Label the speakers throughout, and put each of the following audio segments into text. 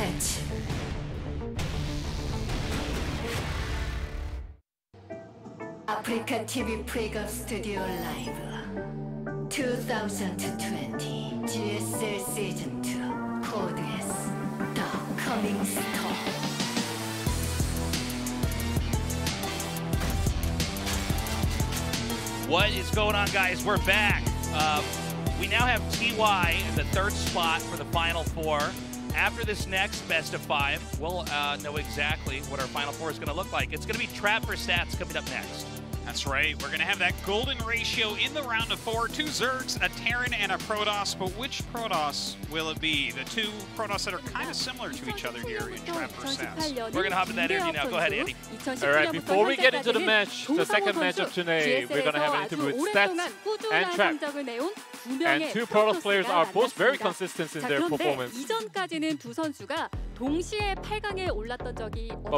Speaker 1: Match. African TV Pregame Studio Live 2020 GSL Season 2 Code S The Coming Storm.
Speaker 2: What is going on, guys? We're back. We now have TY in the third spot for the Final Four. After this next best of 5, we'll know exactly what our Final Four is going to look like. It's going to be Trap for Stats coming up next.
Speaker 3: That's right. We're going to have that golden ratio in the round of 4. 2 Zergs, a Terran, and a Protoss. But which Protoss will it be? The 2 Protoss that are kind of similar to each other here in Trap for Stats.
Speaker 2: We're going to hop in that interview now. Go ahead, Andy.
Speaker 4: All right, before we get into the match, the second matchup today, we're going to have an interview with Stats and Trap. And 2 Protoss players are both very consistent in their performance. But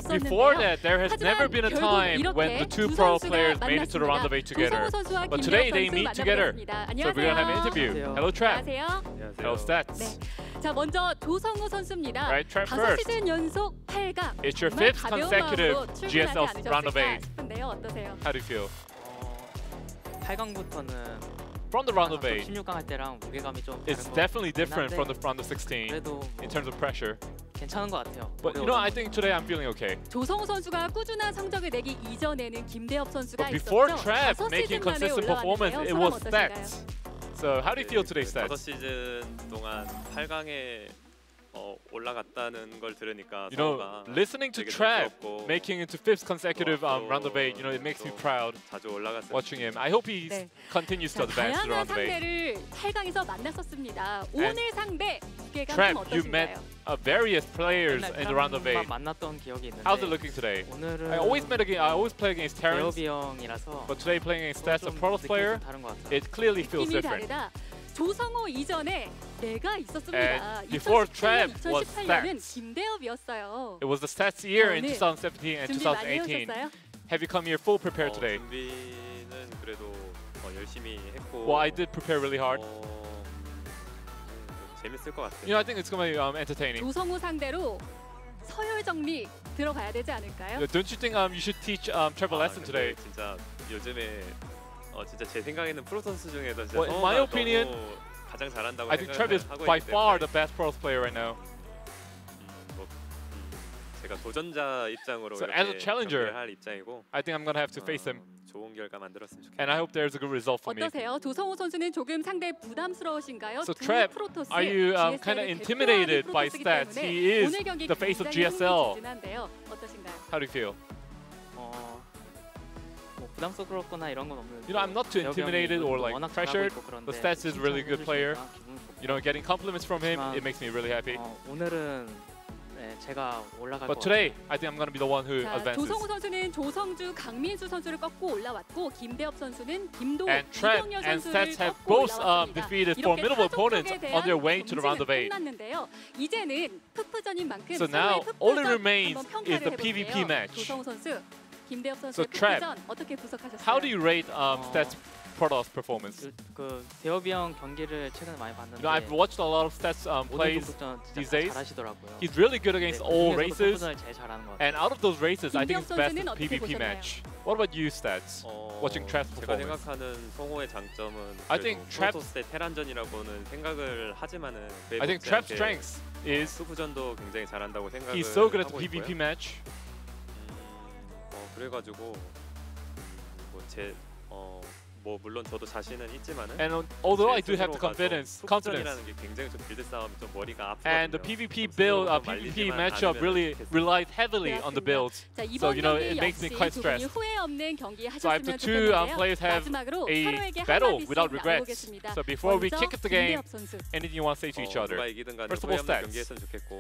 Speaker 4: before that, there has never been a time when the 2 Protoss players made it to the round of 8 together. But today they meet together. So we're going to have an interview. Hello, Trap. Hello, Stats.
Speaker 5: 자, 먼저 조성우 선수입니다.
Speaker 4: Right, Trap
Speaker 5: 5
Speaker 4: first.
Speaker 5: 시즌 연속 8강.
Speaker 4: It's your 5th consecutive GSL round of 8.
Speaker 5: 싶은데요. 어떠세요?
Speaker 4: How do you feel?
Speaker 6: 8강부터는
Speaker 4: From the round of 8,
Speaker 6: 16강 할 때랑 무게감이 좀
Speaker 4: it's definitely different from the round of 16 in terms of pressure.
Speaker 6: 괜찮은 것 같아요.
Speaker 4: But you know, I think today I'm feeling okay.
Speaker 5: 조성우 선수가 꾸준한 성적을 내기 이전에는 김대엽 선수가
Speaker 4: But before
Speaker 5: 있었죠.
Speaker 4: Trap
Speaker 5: 5
Speaker 4: making
Speaker 5: 시즌 만에
Speaker 4: consistent performance,
Speaker 5: 올라왔는데요.
Speaker 4: it was
Speaker 5: 소감
Speaker 4: Stats. So how do you feel today, Stats?
Speaker 7: 5시즌 동안 8강에 올라갔다는 걸 들으니까
Speaker 4: You know, listening to Trap making into 5th consecutive round of 8, you know, it makes me proud
Speaker 7: 자주 올라갔어요.
Speaker 4: watching him. I hope he continues to advance to the round of 8.
Speaker 5: 상대를 8강에서 만났었습니다. 오늘 상대 무게감
Speaker 4: Trap,
Speaker 5: 좀
Speaker 4: you met
Speaker 5: 어떠신가요?
Speaker 4: various players in the round of 8.
Speaker 6: 만났던 기억이 있는데
Speaker 4: How's it looking today?
Speaker 6: 오늘은
Speaker 4: I always play against Terrans,
Speaker 6: 대엽이 형이라서
Speaker 4: but today playing against Stats, a Protoss player,
Speaker 6: 다른 것 같아요.
Speaker 4: it clearly feels
Speaker 5: 느낌이
Speaker 4: different.
Speaker 5: 다르다. 조성우 이전에 내가 있었습니다.
Speaker 4: And before Trap was
Speaker 5: 2018년은
Speaker 4: Stats.
Speaker 5: 김대엽이었어요.
Speaker 4: It was the Stats year in
Speaker 5: 오늘
Speaker 4: 2017 and
Speaker 5: 준비 많이
Speaker 4: 2018.
Speaker 5: 해오셨어요?
Speaker 4: Have you come here full prepared today?
Speaker 7: 준비는 그래도 열심히 했고.
Speaker 4: Well, I did prepare really hard.
Speaker 7: 재밌을 것 같아요.
Speaker 4: You know, I think it's going to be entertaining.
Speaker 5: 조성우 상대로 서열 정리 들어가야 되지 않을까요?
Speaker 4: Don't you think you should teach Trap a lesson today?
Speaker 7: 진짜 요즘에 진짜 제 생각에는 프로 선수 중에서 진짜
Speaker 4: Well, in my opinion,
Speaker 7: 가장 잘한다고
Speaker 4: I think Trap is
Speaker 7: 생각하고
Speaker 4: by
Speaker 7: 있기
Speaker 4: far
Speaker 7: 때문에
Speaker 4: the best Protoss player right now.
Speaker 7: 제가 도전자 입장으로
Speaker 4: So
Speaker 7: 이렇게
Speaker 4: as a challenger,
Speaker 7: 경기를 할 입장이고
Speaker 4: I think I'm going to have to face him.
Speaker 7: 좋은 결과 만들었으면 좋겠어요.
Speaker 4: And I hope there's a good result for me.
Speaker 5: 어떠세요? 조성우 선수는 조금 상대 부담스러우신가요?
Speaker 4: So
Speaker 5: 두
Speaker 4: Trap,
Speaker 5: 프로토스,
Speaker 4: are you kind of
Speaker 5: GSL을
Speaker 4: intimidated
Speaker 5: 대표하는
Speaker 4: by
Speaker 5: 프로토스이기
Speaker 4: Stats?
Speaker 5: 때문에
Speaker 4: He is
Speaker 5: 오늘 경기
Speaker 4: the face of
Speaker 5: 굉장히
Speaker 4: GSL.
Speaker 5: 흥미진진한데요. 어떠신가요?
Speaker 4: How do you feel?
Speaker 6: 뭐 부담스럽거나 이런 건 없는데.
Speaker 4: You know, I'm not too intimidated or like
Speaker 6: 워낙
Speaker 4: pressured.
Speaker 6: 잘하고 있고 그런데
Speaker 4: The Stats is a really good player.
Speaker 6: 칭찬해 주시니까 기분 좋고.
Speaker 4: You know, getting compliments from him,
Speaker 6: 하지만,
Speaker 4: it makes me really happy.
Speaker 6: 오늘은 네, 제가 올라갈
Speaker 4: But
Speaker 6: 것
Speaker 4: today, I think I'm going to be the one who
Speaker 5: 자,
Speaker 4: advances.
Speaker 5: 조성우 선수는 조성주, 강민수 선수를 꺾고 올라왔고 김대엽 선수는 김도우,
Speaker 4: And Trap
Speaker 5: 이병렬
Speaker 4: and
Speaker 5: 선수를
Speaker 4: Stats have
Speaker 5: 꺾고
Speaker 4: both
Speaker 5: 올라왔습니다.
Speaker 4: defeated
Speaker 5: 이렇게
Speaker 4: formidable
Speaker 5: 타석에
Speaker 4: opponents
Speaker 5: 대한
Speaker 4: on their way to the round of 8.
Speaker 5: 끝났는데요. 이제는 푸푸전인 만큼
Speaker 4: So now, all that remains
Speaker 5: 한번
Speaker 4: is the
Speaker 5: 평가를
Speaker 4: PvP
Speaker 5: 해볼게요.
Speaker 4: match.
Speaker 5: 조성우 선수, 김대엽
Speaker 4: So
Speaker 5: 선수의
Speaker 4: Trap,
Speaker 5: 푸푸전 어떻게 분석하셨어요?
Speaker 4: How do you rate Stats Protoss performance?
Speaker 6: 그 대엽이 형 경기를 최근에 많이 봤는데.
Speaker 4: You know, I've watched a lot of Stats plays these days.
Speaker 6: 잘하시더라고요.
Speaker 4: He's really good against all races.
Speaker 6: 제일 잘하는 것 같아요.
Speaker 4: And out of those races, I think it's best in
Speaker 5: 김대엽 선수는
Speaker 4: PvP
Speaker 5: 어떻게
Speaker 4: match. What about you, Stats? Watching Trap's
Speaker 7: 제가
Speaker 4: performance.
Speaker 7: 생각하는 성호의 장점은
Speaker 4: I think
Speaker 7: 프로토스의 테란전이라고는 생각을 하지만은
Speaker 4: I think Trap's strength is
Speaker 7: 수부전도 굉장히 잘한다고 생각을
Speaker 4: he's so good at the
Speaker 7: 하고
Speaker 4: PvP
Speaker 7: 있고요.
Speaker 4: match.
Speaker 7: 그래가지고 뭐 물론 저도 자신은 있지만은
Speaker 4: And although I do have the confidence,
Speaker 7: 수부전이라는 게 굉장히 좀 빌드 싸움이 좀 머리가 아프거든요.
Speaker 4: and the PvP build, PvP matchup really relied heavily on the builds.
Speaker 5: 자,
Speaker 4: So
Speaker 5: 이번
Speaker 4: you know,
Speaker 5: 경기
Speaker 4: it makes me
Speaker 5: 역시
Speaker 4: quite
Speaker 5: 두 분이
Speaker 4: stressed.
Speaker 5: 후회 없는 경기
Speaker 4: So I have
Speaker 5: 하셨으면
Speaker 4: the two
Speaker 5: 좋겠는데요.
Speaker 4: players have
Speaker 5: 마지막으로
Speaker 4: a
Speaker 5: 서로에게
Speaker 4: battle
Speaker 5: 한마디씩
Speaker 4: without regrets.
Speaker 5: 나눠보겠습니다.
Speaker 4: So before we
Speaker 5: 먼저
Speaker 4: kick the game,
Speaker 5: 김대엽 선수.
Speaker 4: anything you want to say to each other?
Speaker 7: 누가 이기든 간에
Speaker 4: First of
Speaker 7: 후회
Speaker 4: all,
Speaker 7: 없는
Speaker 4: Stats.
Speaker 7: 경기했으면 좋겠고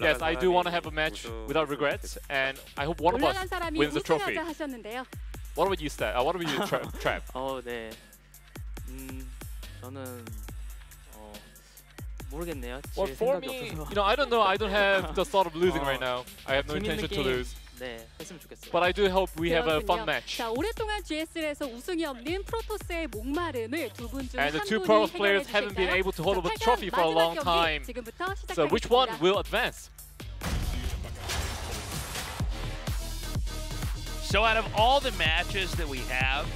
Speaker 4: Yes, I do want to have a
Speaker 7: 올라간
Speaker 4: match
Speaker 7: 사람이
Speaker 4: without
Speaker 7: 우승했으면
Speaker 4: regrets,
Speaker 7: 좋겠어요.
Speaker 4: and I hope one of us
Speaker 5: 올라간 사람이
Speaker 4: wins the trophy.
Speaker 5: 우승하자 하셨는데요.
Speaker 4: What about you, Stat? What about you, Trap?
Speaker 6: 네. 저는 모르겠네요.
Speaker 4: Well, for me, you know, I don't know. I don't have the thought of losing right now. I have no intention to lose.
Speaker 6: 네, 했으면 좋겠어요.
Speaker 4: But I do hope we have a fun
Speaker 5: 그렇군요.
Speaker 4: match.
Speaker 5: 자, 오랫동안 GSL에서 우승이 없는 프로토스의 목마름을 두 분 중 한
Speaker 4: And the two
Speaker 5: 분이
Speaker 4: Protoss
Speaker 5: 해결해
Speaker 4: players haven't been
Speaker 5: 주실까요?
Speaker 4: able to hold up a
Speaker 5: 자,
Speaker 4: trophy for a long
Speaker 5: 마지막
Speaker 4: time.
Speaker 5: 경기 지금부터
Speaker 4: So which one
Speaker 5: 시작하겠습니다.
Speaker 4: will advance?
Speaker 2: So out of all the matches that we have,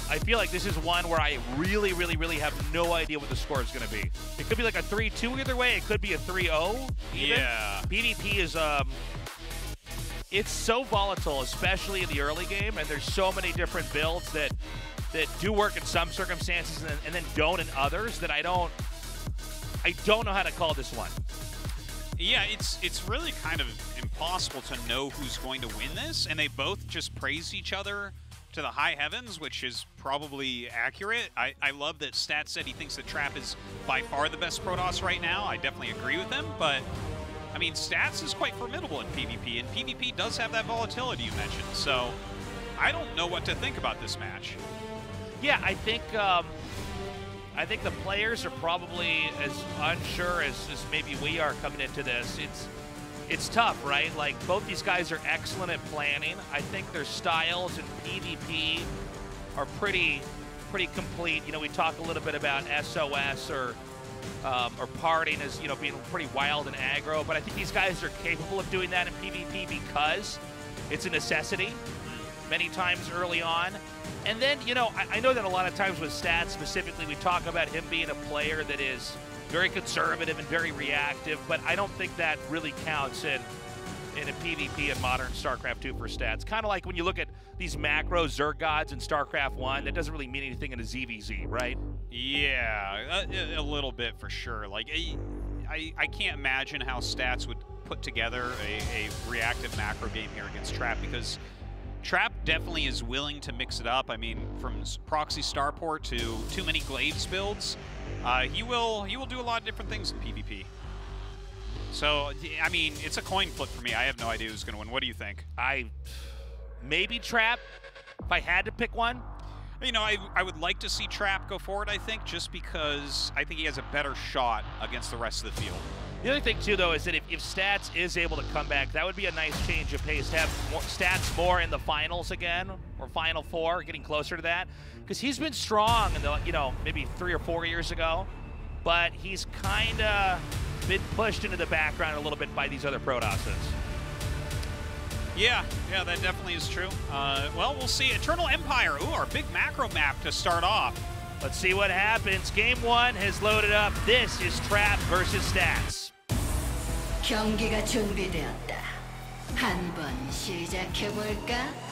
Speaker 2: I feel like this is one where I really have no idea what the score is going to be. It could be like a 3-2 either way. It could be a 3-0 even.
Speaker 3: Yeah.
Speaker 2: PvP is, it's so volatile, especially in the early game, and there's so many different builds that do work in some circumstances and then don't in others that I don't know how to call this one.
Speaker 3: Yeah, it's really kind of impossible to know who's going to win this, and they both just praise each other to the high heavens, which is probably accurate. I love that Stat said he thinks that Trap is by far the best Protoss right now. I definitely agree with him, but I mean, Stats is quite formidable in PvP, and PvP does have that volatility you mentioned, so I don't know what to think about this match.
Speaker 2: Yeah, I think the players are probably as unsure as maybe we are coming into this. It's tough, right? Like, both these guys are excellent at planning. I think their styles in PvP are pretty complete. You know, we talk a little bit about SOS or parting as, you know, being pretty wild and aggro, but I think these guys are capable of doing that in PvP because it's a necessity many times early on. And then, you know, I know that a lot of times with Stats specifically, we talk about him being a player that is very conservative and very reactive, but I don't think that really counts in a PvP in modern StarCraft 2 for Stats. Kind of like when you look at these macro Zerg gods in StarCraft 1, that doesn't really mean anything in a ZVZ, right?
Speaker 3: Yeah, a little bit for sure. Like, I can't imagine how Stats would put together a reactive macro game here against Trap, because Trap definitely is willing to mix it up. I mean, from proxy starport to too many glaives builds, he will do a lot of different things in PvP. So, I mean, it's a coin flip for me. I have no idea who's going to win. What do you think?
Speaker 2: Maybe Trap, if I had to pick one.
Speaker 3: You know, I would like to see Trap go forward, I think, just because I think he has a better shot against the rest of the field.
Speaker 2: The other thing, too, though, is that if Stats is able to come back, that would be a nice change of pace to have Stats more in the finals again, or Final Four, getting closer to that. Because he's been strong, in the, you know, maybe 3 or 4 years ago, but he's kind of been pushed into the background a little bit by these other Protosses.
Speaker 3: Yeah, that definitely is true. Well, we'll see. Eternal Empire, ooh, our big macro map to start off.
Speaker 2: Let's see what happens. Game 1 has loaded up. This is Trap versus Stats.
Speaker 1: 경기가 준비되었다. 한번 시작해볼까?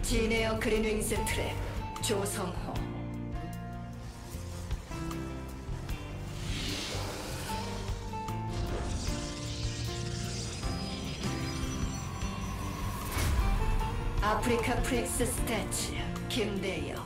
Speaker 1: 진에어 그린 윙스 트랩 조성호. 아프리카 프릭스 스태츠 김대영.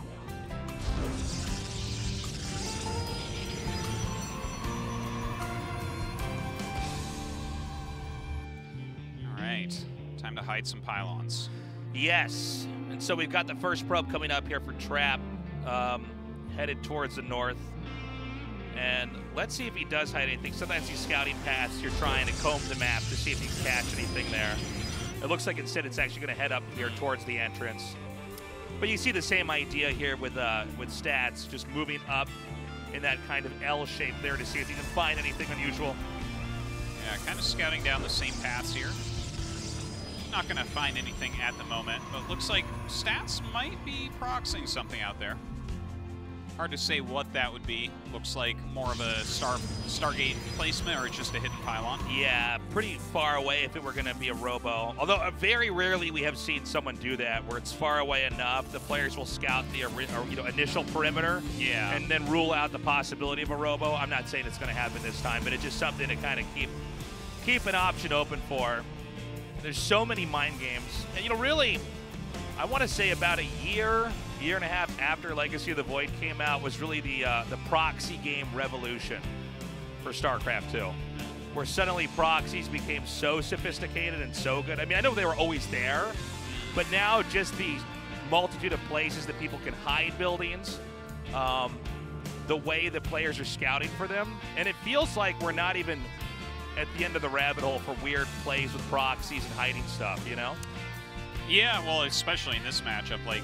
Speaker 3: All right, time to hide some pylons.
Speaker 2: Yes, and so we've got the first probe coming up here for Trap, headed towards the north. And let's see if he does hide anything. Sometimes these scouting paths, you're trying to comb the map to see if you can catch anything there. It looks like instead it's actually going to head up here towards the entrance. But you see the same idea here with Stats, just moving up in that kind of L shape there to see if you can find anything unusual.
Speaker 3: Yeah, kind of scouting down the same paths here. Not going to find anything at the moment, but looks like Stats might be proxying something out there. Hard to say what that would be. Looks like more of a Stargate placement or just a hidden pylon.
Speaker 2: Yeah, pretty far away if it were going to be a robo. Although very rarely we have seen someone do that, where it's far away enough, the players will scout the initial perimeter,
Speaker 3: yeah,
Speaker 2: and then rule out the possibility of a robo. I'm not saying it's going to happen this time, but it's just something to kind of keep an option open for. There's so many mind games, and really, I want to say about a year and a half after Legacy of the Void came out was really the proxy game revolution for StarCraft 2, where suddenly proxies became so sophisticated and so good. I mean, I know they were always there, but now just the multitude of places that people can hide buildings, the way the players are scouting for them, and it feels like we're not even at the end of the rabbit hole for weird plays with proxies and hiding stuff, you know?
Speaker 3: Yeah, well, especially in this matchup, like,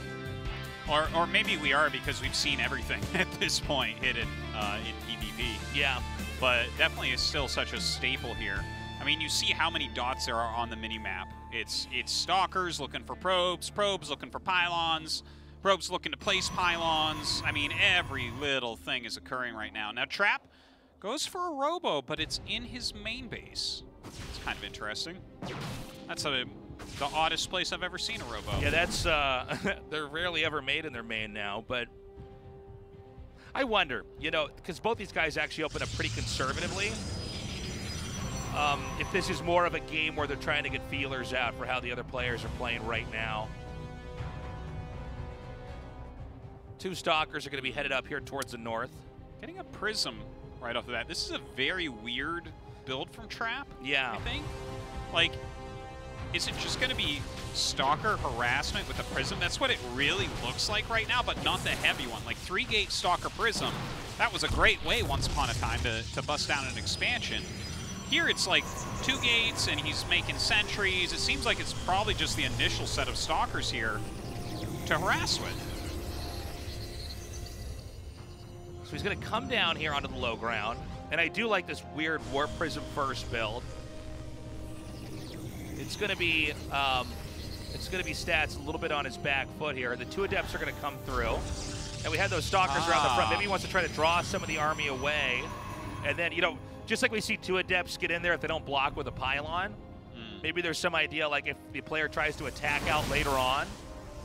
Speaker 3: or maybe we are because we've seen everything at this point hidden in PvP.
Speaker 2: Yeah.
Speaker 3: But definitely is still such a staple here. I mean, you see how many dots there are on the mini-map. It's stalkers looking for probes, probes looking for pylons, probes looking to place pylons. I mean, every little thing is occurring right now. Now, Trap goes for a robo, but it's in his main base. It's kind of interesting. That's the oddest place I've ever seen a robo.
Speaker 2: Yeah, that's, they're rarely ever made in their main now, but I wonder, you know, because both these guys actually open up pretty conservatively. If this is more of a game where they're trying to get feelers out for how the other players are playing right now. Two stalkers are going to be headed up here towards the north.
Speaker 3: Getting a prism right off the bat. This is a very weird build from Trap.
Speaker 2: Yeah.
Speaker 3: I think. Like, is it just going to be stalker harassment with a prism? That's what it really looks like right now, but not the heavy one. Like 3-gate stalker prism, that was a great way once upon a time to bust down an expansion. Here it's like 2 gates and he's making sentries. It seems like it's probably just the initial set of stalkers here to harass with.
Speaker 2: So he's going to come down here onto the low ground. And I do like this weird Warp Prism first build. It's going to be Stats a little bit on his back foot here. The 2 Adepts are going to come through. And we had those stalkers around the front. Maybe he wants to try to draw some of the army away. And then, you know, just like we see 2 Adepts get in there if they don't block with a pylon, maybe there's some idea like if the player tries to attack out later on,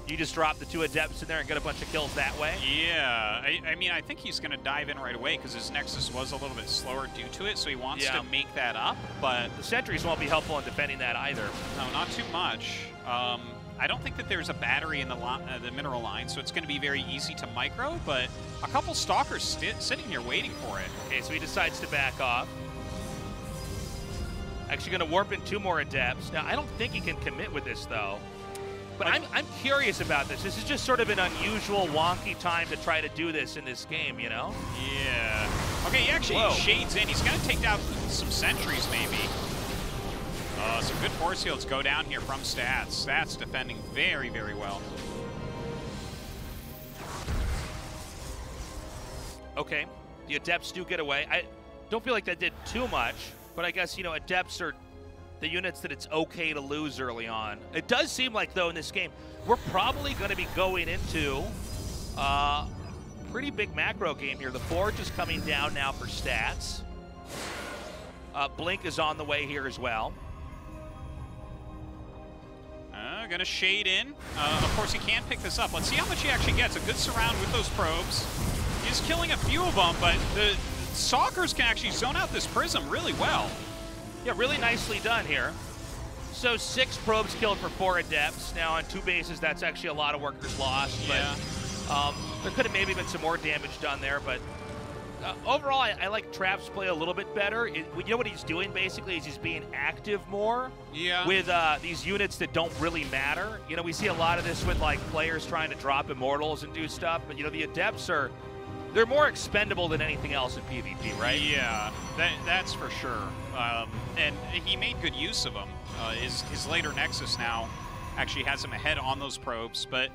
Speaker 2: you just drop the 2 Adepts in there and get a bunch of kills that way.
Speaker 3: Yeah, I mean, I think he's going to dive in right away because his Nexus was a little bit slower due to it, so he wants to make that up, but
Speaker 2: the sentries won't be helpful in defending that either.
Speaker 3: No, not too much. I don't think that there's a battery in the mineral line, so it's going to be very easy to micro, but a couple stalkers sitting here waiting for it.
Speaker 2: Okay, so he decides to back off. Actually going to warp in 2 more Adepts. Now, I don't think he can commit with this, though. But I'm curious about this. This is just sort of an unusual, wonky time to try to do this in this game, you know?
Speaker 3: Yeah. Okay, he actually shades in. He's going to take down some sentries, maybe. Some good force fields go down here from Stats. Stats defending very, very well.
Speaker 2: Okay, the Adepts do get away. I don't feel like that did too much, but I guess, you know, Adepts are the units that it's okay to lose early on. It does seem like, though, in this game, we're probably going to be going into a pretty big macro game here. The Forge is coming down now for Stats. Blink is on the way here as well.
Speaker 3: Gonna shade in. Of course, he can pick this up. Let's see how much he actually gets. A good surround with those probes. He's killing a few of them, but the stalkers can actually zone out this prism really well.
Speaker 2: Yeah, really nicely done here. So 6 probes killed for 4 Adepts. Now on 2 bases, that's actually a lot of workers lost.
Speaker 3: Yeah.
Speaker 2: But there could have maybe been some more damage done there, but overall, I like Trap's play a little bit better. You know what he's doing, basically, is he's being active more with these units that don't really matter. You know, we see a lot of this with, like, players trying to drop Immortals and do stuff, but, you know, the Adepts they're more expendable than anything else in PvP, right?
Speaker 3: Yeah, that's for sure. And he made good use of them. His later Nexus now actually has him ahead on those probes, but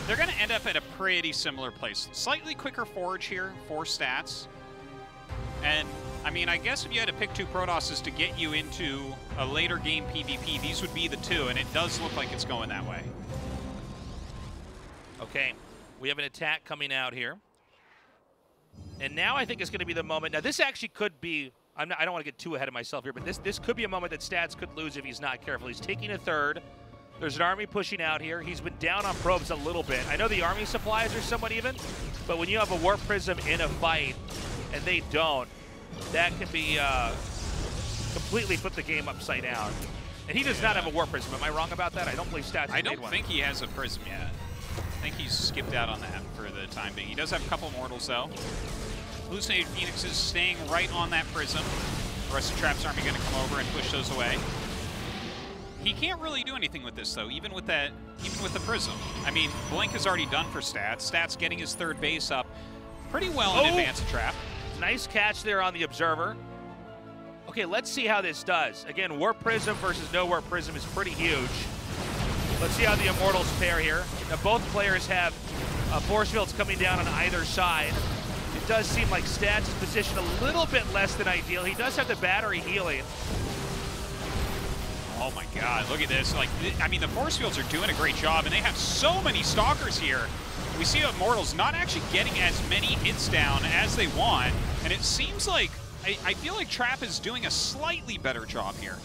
Speaker 3: they're going to end up at a pretty similar place. Slightly quicker Forge here, 4 Stats. And, I mean, I guess if you had to pick 2 Protosses to get you into a later game PvP, these would be the 2, and it does look like it's going that way.
Speaker 2: Okay, we have an attack coming out here. And now I think it's going to be the moment. Now, this actually could be, I don't want to get too ahead of myself here, but this could be a moment that Stats could lose if he's not careful. He's taking a 3rd. There's an army pushing out here. He's been down on probes a little bit. I know the army supplies are somewhat even, but when you have a Warp Prism in a fight and they don't, that can be completely flip the game upside down. And he does not have a Warp Prism. Am I wrong about that? I don't believe Stats
Speaker 3: I don't think he has a Prism yet. I think he's skipped out on that for the time being. He does have a couple Mortals, though. Hallucinated Phoenix is staying right on that Prism. The rest of Trap's army going to come over and push those away. He can't really do anything with this, though, even with the Prism. I mean, Blink is already done for Stats. Stats getting his 3rd base up pretty well in advance of Trap.
Speaker 2: Nice catch there on the Observer. Okay, let's see how this does. Again, Warp Prism versus no Warp Prism is pretty huge. Let's see how the Immortals pair here. Now, both players have force fields coming down on either side. It does seem like Stats is positioned a little bit less than ideal. He does have the battery healing.
Speaker 3: Oh my God, look at this. Like, I mean, the force fields are doing a great job, and they have so many Stalkers here. We see Immortals not actually getting as many hits down as they want, and it seems like, I feel like Trap is doing a slightly better job here.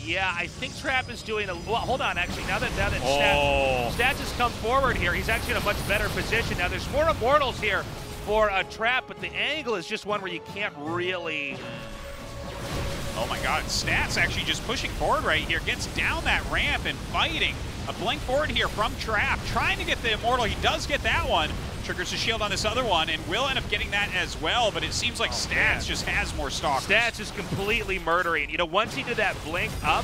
Speaker 2: Yeah, I think Trap is doing a, well, hold on, actually, now that Stats has come forward here, he's actually in a much better position. Now, there's more Immortals here for a Trap, but the angle is just one where you can't really...
Speaker 3: Oh my God, Stats actually just pushing forward right here, gets down that ramp and fighting. A blink forward here from Trap, trying to get the Immortal. He does get that one. Triggers the shield on this other one, and will end up getting that as well, but it seems like Stats just has more Stalkers. Stats
Speaker 2: is completely murdering. You know, once he did that blink up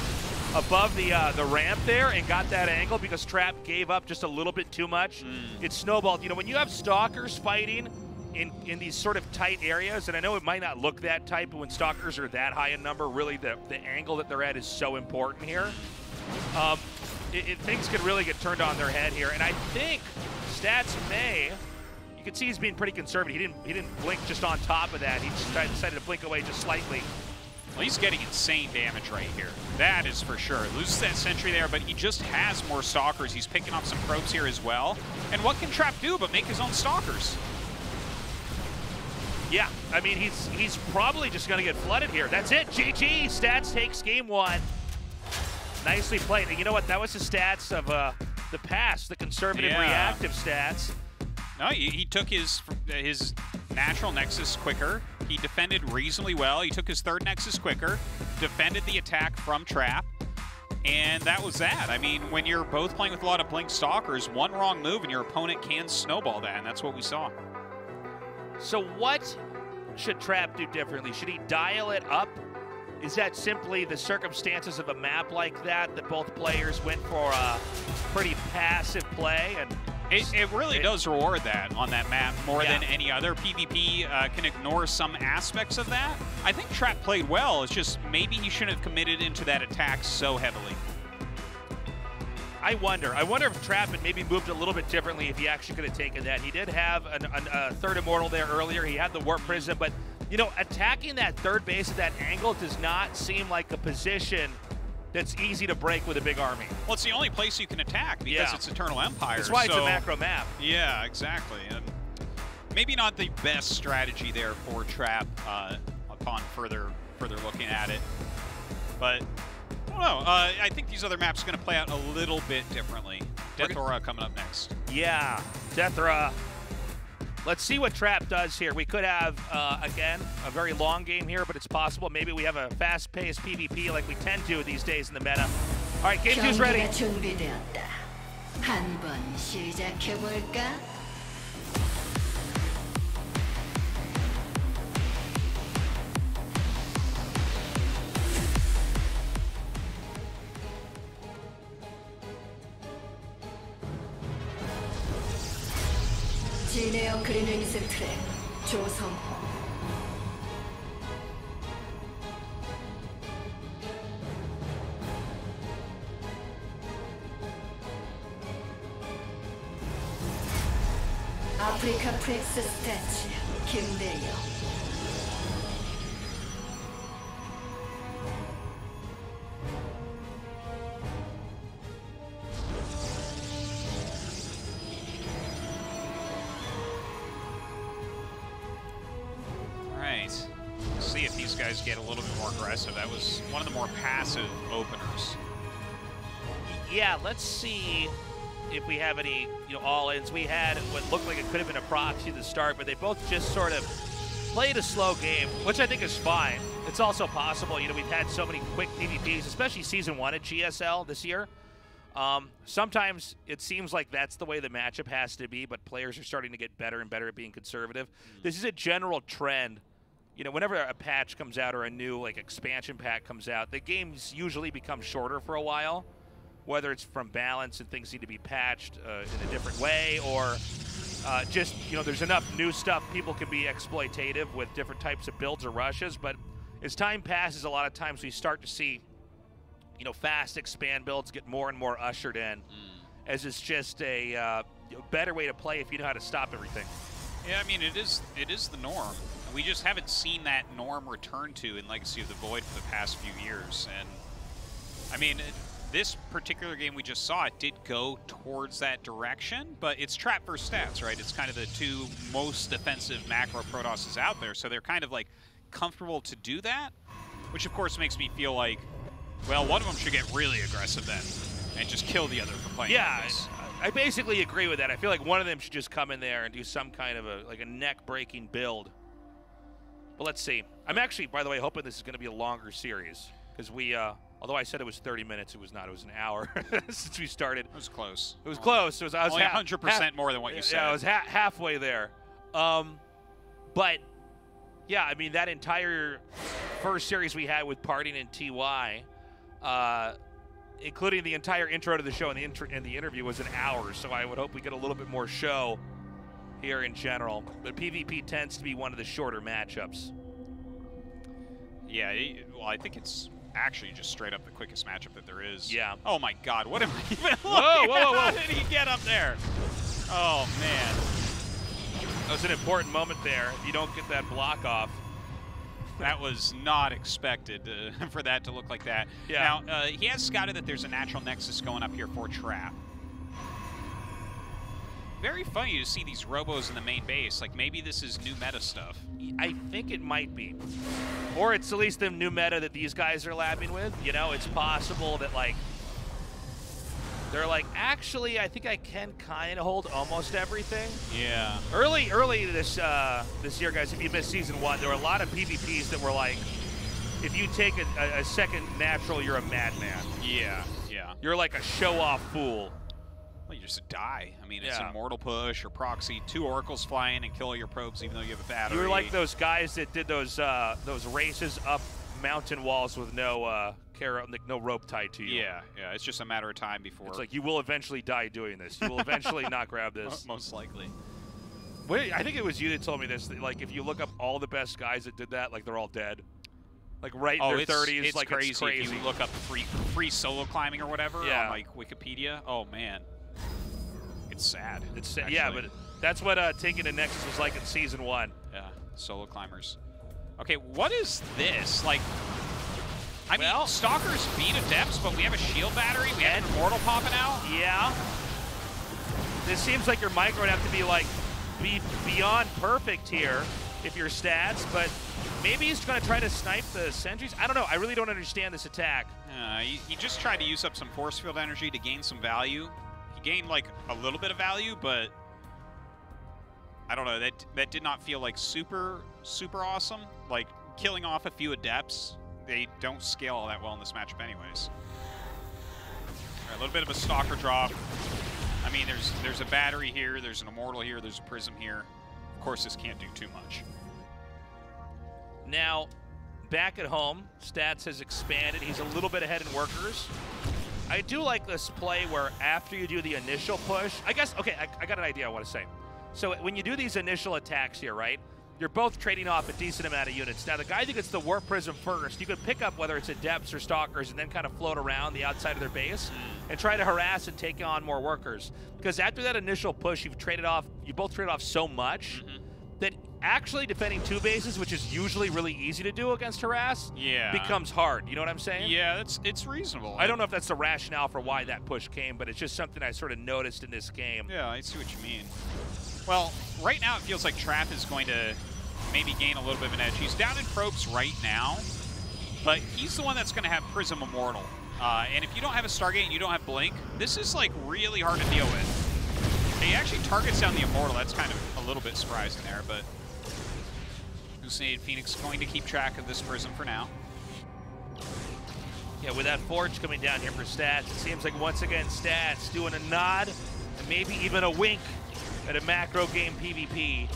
Speaker 2: above the ramp there and got that angle because Trap gave up just a little bit too much, it snowballed. You know, when you have Stalkers fighting in these sort of tight areas, and I know it might not look that tight, but when Stalkers are that high in number, really the angle that they're at is so important here. Things can really get turned on their head here, and I think Stats may... You can see he's being pretty conservative. He didn't blink just on top of that. He just decided to blink away just slightly.
Speaker 3: Well, he's getting insane damage right here. That is for sure. Loses that sentry there, but he just has more Stalkers. He's picking off some probes here as well. And what can Trap do but make his own Stalkers?
Speaker 2: Yeah, I mean, he's probably just going to get flooded here. That's it. GG. Stats takes game one. Nicely played. And you know what? That was the Stats of the past, the conservative reactive Stats.
Speaker 3: No, he took his natural Nexus quicker. He defended reasonably well. He took his third Nexus quicker, defended the attack from Trap, and that was that. I mean, when you're both playing with a lot of Blink Stalkers, one wrong move and your opponent can snowball that, and that's what we saw.
Speaker 2: So what should Trap do differently? Should he dial it up? Is that simply the circumstances of a map like that both players went for a pretty passive play? And
Speaker 3: it really does reward that on that map more than any other. PvP can ignore some aspects of that. I think Trap played well. It's just maybe he shouldn't have committed into that attack so heavily.
Speaker 2: I wonder if Trap had maybe moved a little bit differently if he actually could have taken that. He did have a third Immortal there earlier. He had the Warp Prism, but you know, attacking that third base at that angle does not seem like a position that's easy to break with a big army.
Speaker 3: Well, it's the only place you can attack because it's Eternal Empire.
Speaker 2: That's why it's a macro map.
Speaker 3: Yeah, exactly. And maybe not the best strategy there for Trap upon further looking at it. But I don't know. I think these other maps are going to play out a little bit differently. Death Aura coming up next.
Speaker 2: Yeah, Death Aura. Let's see what Trap does here. We could have, again, a very long game here, but it's possible. Maybe we have a fast-paced PvP like we tend to these days in the meta. All right, game two's ready.
Speaker 1: 준비되었다. 한번 시작해볼까? 진에어 그리는스 트랙 조성호 아프리카 프렉스 스태치 김대영
Speaker 3: See if these guys get a little bit more aggressive. That was one of the more passive openers.
Speaker 2: Yeah, let's see if we have any, all-ins. We had what looked like it could have been a proxy at the start, but they both just sort of played a slow game, which I think is fine. It's also possible, we've had so many quick PvPs, especially Season 1 at GSL this year. Sometimes it seems like that's the way the matchup has to be, but players are starting to get better and better at being conservative. This is a general trend. Whenever a patch comes out or a new expansion pack comes out, the games usually become shorter for a while, whether it's from balance and things need to be patched in a different way, or just, there's enough new stuff, people can be exploitative with different types of builds or rushes, but as time passes, a lot of times we start to see, you know, fast expand builds get more and more ushered in, as it's just a better way to play if you know how to stop everything.
Speaker 3: Yeah, I mean, it is the norm. We just haven't seen that norm return to in Legacy of the Void for the past few years. And I mean, this particular game we just saw, it did go towards that direction, but it's trap versus stats, right? It's kind of the two most defensive macro Protosses out there, so they're kind of like comfortable to do that, which of course makes me feel like, well, one of them should get really aggressive then and just kill the other for playing like this.
Speaker 2: I basically agree with that. I feel like one of them should just come in there and do some kind of a neck-breaking build. But let's see. I'm actually, by the way, hoping this is going to be a longer series, because we, although I said it was 30 minutes, it was not. It was an hour since we started.
Speaker 3: It was close.
Speaker 2: It was close. It was, I was
Speaker 3: only 100% more than what you said.
Speaker 2: Yeah, I was halfway there. But yeah, I mean, that entire first series we had with Parting and TY, including the entire intro to the show and the interview, was an hour. So I would hope we get a little bit more show here in general. But PvP tends to be one of the shorter matchups.
Speaker 3: Yeah, well, I think it's actually just straight up the quickest matchup that there is.
Speaker 2: Yeah.
Speaker 3: Oh my God, what am I even looking
Speaker 2: whoa.
Speaker 3: How did he get up there? Oh man.
Speaker 2: That was an important moment there. If you don't get that block off.
Speaker 3: That was not expected for that to look like that.
Speaker 2: Yeah.
Speaker 3: Now, he has scouted that there's a natural nexus going up here for trap. Very funny to see these robos in the main base. Like, maybe this is new meta stuff.
Speaker 2: I think it might be. Or it's at least the new meta that these guys are labbing with. You know, it's possible that, like, they're like, actually, I think I can kind of hold almost everything.
Speaker 3: Yeah.
Speaker 2: Early this year, guys, if you missed Season 1, there were a lot of PvPs that were like, if you take a second natural, you're a madman.
Speaker 3: Yeah, yeah.
Speaker 2: You're like a show-off fool.
Speaker 3: Well, you just die. I mean, it's Immortal Push or Proxy. 2 Oracles fly in and kill all your probes even though you have a battery.
Speaker 2: You were like those guys that did those races up mountain walls with no no rope tied to you.
Speaker 3: Yeah, yeah. It's just a matter of time before.
Speaker 2: It's like you will eventually die doing this. You will eventually not grab this.
Speaker 3: Most likely.
Speaker 2: Wait, I think it was you that told me this. That, like, if you look up all the best guys that did that, like, they're all dead. Like, right in their 30s.
Speaker 3: It's
Speaker 2: like,
Speaker 3: crazy.
Speaker 2: It's crazy.
Speaker 3: If you look up free solo climbing or whatever
Speaker 2: on,
Speaker 3: like, Wikipedia, oh, man. It's sad.
Speaker 2: It's sad. Yeah, but that's what taking a Nexus was like in Season 1.
Speaker 3: Yeah, solo climbers. Okay, what is this? Like, I mean, Stalkers beat Adepts, but we have a shield battery. We have an Immortal popping out.
Speaker 2: Yeah. This seems like your micro would have to be, like, beyond perfect here if your stats, but maybe he's going to try to snipe the sentries. I don't know. I really don't understand this attack.
Speaker 3: He just tried to use up some force field energy to gain some value. Gained like a little bit of value, but I don't know, that did not feel like super awesome. Like, killing off a few Adepts, they don't scale all that well in this matchup anyways. All right, a little bit of a Stalker drop. I mean, there's a battery here, there's an Immortal here, there's a Prism here. Of course, this can't do too much.
Speaker 2: Now, back at home, Stats has expanded. He's a little bit ahead in workers. I do like this play where after you do the initial push, I guess, okay, I got an idea I want to say. So when you do these initial attacks here, right, you're both trading off a decent amount of units. Now, the guy that gets the Warp Prism first, you could pick up whether it's Adepts or Stalkers and then kind of float around the outside of their base and try to harass and take on more workers. Because after that initial push, you both traded off so much that actually defending 2 bases, which is usually really easy to do against harass, becomes hard. You know what I'm saying?
Speaker 3: Yeah, it's reasonable.
Speaker 2: I don't know if that's the rationale for why that push came, but it's just something I sort of noticed in this game.
Speaker 3: Yeah, I see what you mean. Well, right now it feels like Trap is going to maybe gain a little bit of an edge. He's down in probes right now, but he's the one that's going to have Prism Immortal. And if you don't have a Stargate and you don't have Blink, this is like really hard to deal with. He actually targets down the Immortal. That's kind of a little bit surprising there, but Hussein Phoenix going to keep track of this Prism for now.
Speaker 2: Yeah, with that Forge coming down here for Stats, it seems like once again Stats doing a nod and maybe even a wink at a macro game PvP.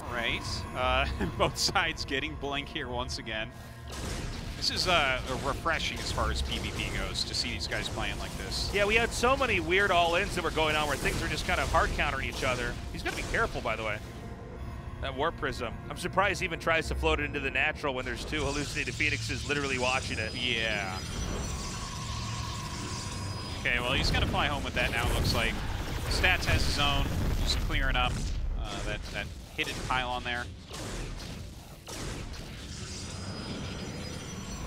Speaker 3: All right, both sides getting Blink here once again. This is refreshing as far as PvP goes to see these guys playing like this.
Speaker 2: Yeah, we had so many weird all-ins that were going on where things were just kind of hard countering each other. He's got to be careful, by the way. That Warp Prism. I'm surprised he even tries to float it into the natural when there's 2 hallucinated Phoenixes literally watching it.
Speaker 3: Yeah. Okay, well, he's going to fly home with that now, it looks like. Stats has his own, just clearing up that hidden pylon there.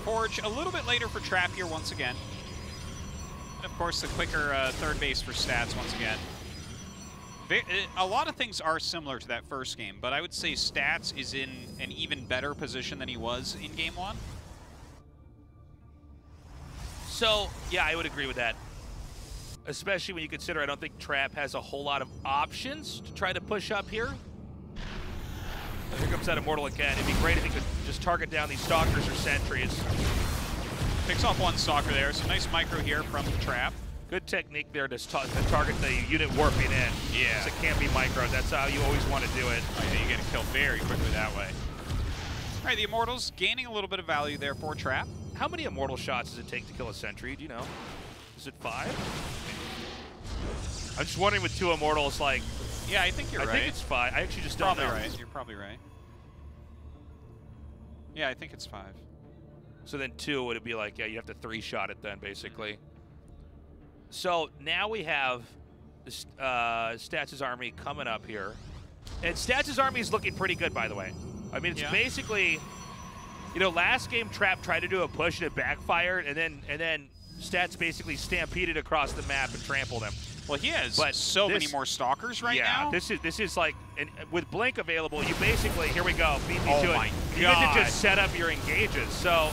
Speaker 3: Forge a little bit later for Trap here once again. And of course, the quicker third base for Stats once again. A lot of things are similar to that first game, but I would say Stats is in an even better position than he was in Game 1.
Speaker 2: So, yeah, I would agree with that. Especially when you consider I don't think Trap has a whole lot of options to try to push up here. Here comes that Immortal again. It'd be great if he could just target down these Stalkers or Sentries.
Speaker 3: Picks off 1 Stalker there. Some nice micro here from Trap.
Speaker 2: Good technique there to target the unit warping in.
Speaker 3: Yeah.
Speaker 2: Because it can't be micro. That's how you always want to do it.
Speaker 3: Oh, yeah, you get a kill very quickly that way. All right, the Immortals gaining a little bit of value there for Trap.
Speaker 2: How many Immortal shots does it take to kill a Sentry? Do you know? Is it 5? I'm just wondering with 2 Immortals, like...
Speaker 3: Yeah, I think you're right.
Speaker 2: I think it's 5. I actually just don't know.
Speaker 3: Right. You're probably right. Yeah, I think it's 5.
Speaker 2: So then 2 would it be like, yeah, you have to 3-shot it then, basically. So now we have Stats' army coming up here. And Stats' army is looking pretty good, by the way. I mean, it's basically, you know, last game Trap tried to do a push and it backfired, and then Stats basically stampeded across the map and trampled him.
Speaker 3: Well, he has so many more Stalkers right now.
Speaker 2: Yeah, this is like, and with Blink available, you basically, here we go, beat me to it.
Speaker 3: My
Speaker 2: You
Speaker 3: God.
Speaker 2: get to just set up your engages. So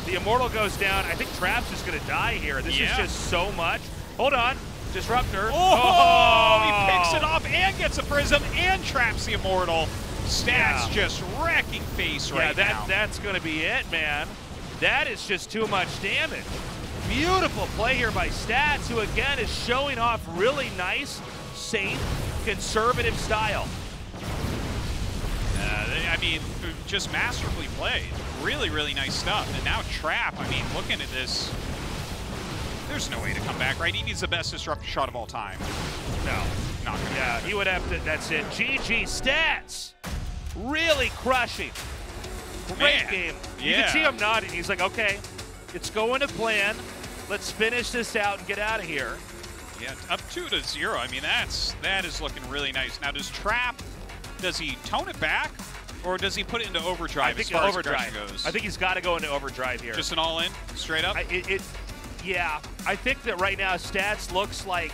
Speaker 2: the Immortal goes down. I think Trap's just going to die here. This is just so much. Hold on. Disruptor.
Speaker 3: Oh, he picks it off and gets a Prism and traps the Immortal. Stats just wrecking face right now.
Speaker 2: That's going to be it, man. That is just too much damage. Beautiful play here by Stats, who again is showing off really nice, safe, conservative style.
Speaker 3: I mean, just masterfully played. Really, really nice stuff. And now Trap, I mean, looking at this, there's no way to come back, right? He needs the best disruptor shot of all time.
Speaker 2: No.
Speaker 3: Not gonna happen.
Speaker 2: He would have to, that's it. GG Stats. Really crushing. Great game. You can see him nodding. He's like, okay, it's going to plan. Let's finish this out and get out of here.
Speaker 3: Yeah, up 2-0. I mean, that is looking really nice. Now, does he tone it back, or does he put it into overdrive?
Speaker 2: I think
Speaker 3: as far
Speaker 2: overdrive.
Speaker 3: As goes?
Speaker 2: I think he's got to go into overdrive here.
Speaker 3: Just an all-in, straight up.
Speaker 2: Yeah, I think that right now Stats looks like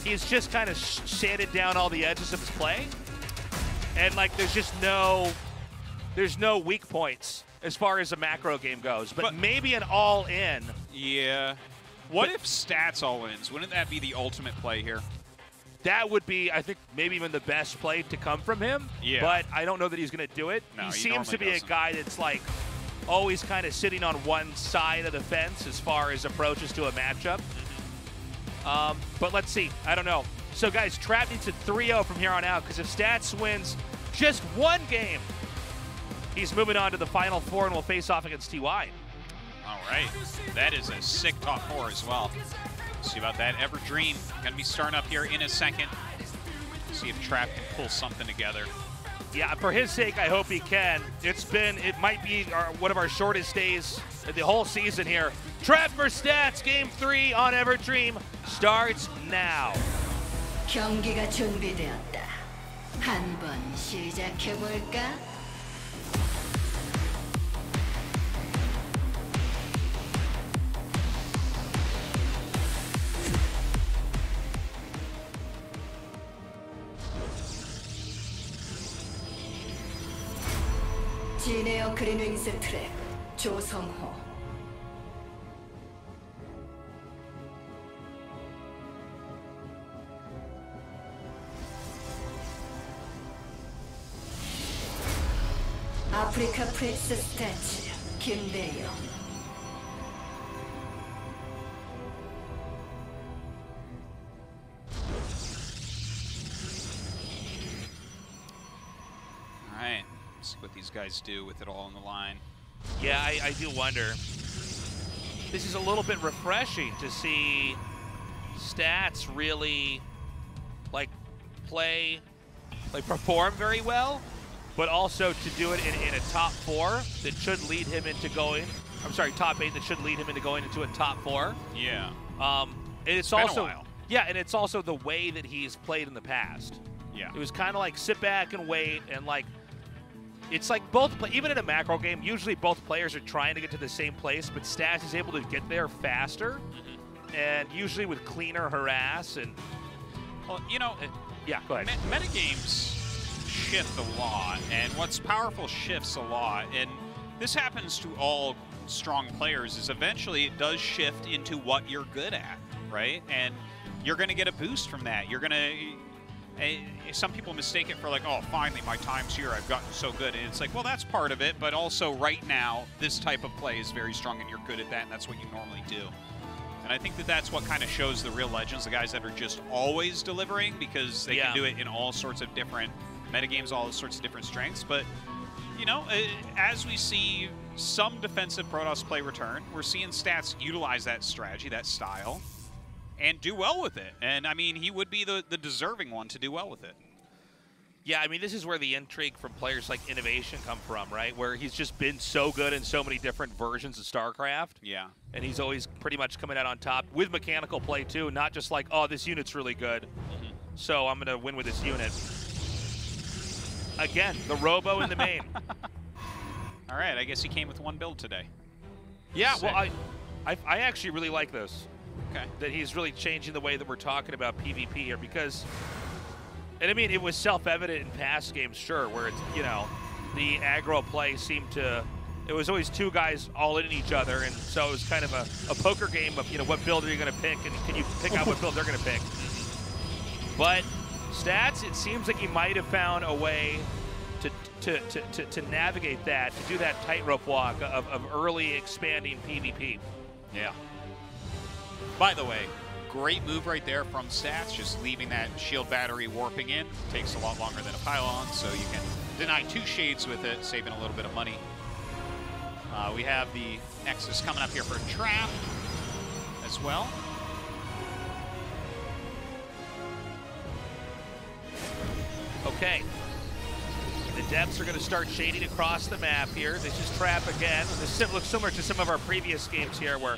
Speaker 2: he's just kind of sanded down all the edges of his play, and like there's no weak points as far as a macro game goes, but maybe an all-in.
Speaker 3: Yeah. What if Stats all-ins? Wouldn't that be the ultimate play here?
Speaker 2: That would be, I think, maybe even the best play to come from him.
Speaker 3: Yeah.
Speaker 2: But I don't know that he's going to do it.
Speaker 3: No,
Speaker 2: he seems to be a guy that's like always kind of sitting on one side of the fence as far as approaches to a matchup. But let's see. I don't know. So, guys, Trap needs a 3-0 from here on out, because if Stats wins just one game, he's moving on to the Final Four and will face off against TY.
Speaker 3: All right. That is a sick top 4 as well. See about that. Ever Dream going to be starting up here in a second. See if Trap can pull something together.
Speaker 2: Yeah, for his sake, I hope he can. It might be one of our shortest days of the whole season here. Trap for Stats, Game 3 on Ever Dream starts now.
Speaker 1: 경기가 준비되었다. 한번 시작해 볼까? 진에어 그린윙스 트랙 조성호. 아프리카 프렉스 스태츠 김대영.
Speaker 3: All right. See what these guys do with it all on the line.
Speaker 2: Yeah, I do wonder. This is a little bit refreshing to see Stats really like play like perform very well, but also to do it in a top 4 that should lead him into going. I'm sorry, top 8 that should lead him into going into a top 4.
Speaker 3: Yeah.
Speaker 2: And it's
Speaker 3: been
Speaker 2: also
Speaker 3: a while.
Speaker 2: Yeah, and it's also the way that he's played in the past.
Speaker 3: Yeah.
Speaker 2: It was kind of like sit back and wait, and like it's like even in a macro game, usually both players are trying to get to the same place, but Stats is able to get there faster, and usually with cleaner harass and.
Speaker 3: Well, you know,
Speaker 2: yeah, go ahead.
Speaker 3: Metagames shift a lot, and what's powerful shifts a lot, and this happens to all strong players. Is eventually it does shift into what you're good at, right? And you're going to get a boost from that. You're going to. Some people mistake it for like, oh, finally my time's here, I've gotten so good. And it's like, well, that's part of it, but also right now, this type of play is very strong and you're good at that, and that's what you normally do. And I think that that's what kind of shows the real legends, the guys that are just always delivering, because they can do it in all sorts of different metagames, all sorts of different strengths. But, you know, as we see some defensive Protoss play return, we're seeing Stats utilize that strategy, that style, and do well with it. And, I mean, he would be the deserving one to do well with it.
Speaker 2: Yeah, I mean, this is where the intrigue from players like Innovation come from, right? Where he's just been so good in so many different versions of StarCraft.
Speaker 3: Yeah.
Speaker 2: And he's always pretty much coming out on top with mechanical play, too. Not just like, oh, this unit's really good, so I'm going to win with this unit. Again, the Robo in the main.
Speaker 3: All right, I guess he came with one build today.
Speaker 2: Yeah, well, I actually really like this.
Speaker 3: Okay.
Speaker 2: That he's really changing the way that we're talking about PvP here, because, and I mean, it was self-evident in past games, sure, where it's, you know, the aggro play seemed to, it was always 2 guys all in each other, and so it was kind of a poker game of, you know, what build are you going to pick, and can you pick out what build they're going to pick. But Stats, it seems like he might have found a way to navigate that, to do that tightrope walk of early expanding PvP.
Speaker 3: Yeah. By the way, great move right there from Stats, just leaving that shield battery warping in. Takes a lot longer than a pylon, so you can deny 2 shades with it, saving a little bit of money. We have the Nexus coming up here for a trap as well.
Speaker 2: Okay. The depths are going to start shading across the map here. This is trap again. This looks similar to some of our previous games here, where